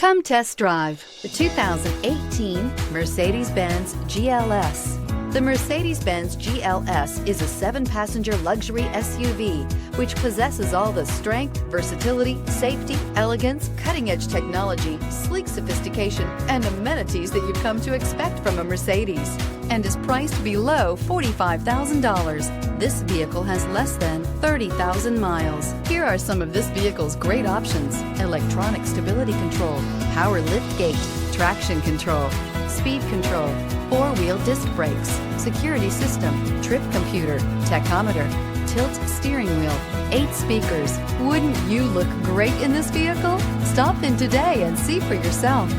Come test drive the 2018 Mercedes-Benz GLS. The Mercedes-Benz GLS is a 7-passenger luxury SUV which possesses all the strength, versatility, safety, elegance, cutting-edge technology, sleek sophistication, and amenities that you've come to expect from a Mercedes, and is priced below $45,000. This vehicle has less than 30,000 miles. Here are some of this vehicle's great options: electronic stability control, power liftgate, traction control, speed control, 4-wheel disc brakes, security system, trip computer, tachometer, tilt steering wheel, 8 speakers. Wouldn't you look great in this vehicle? Stop in today and see for yourself.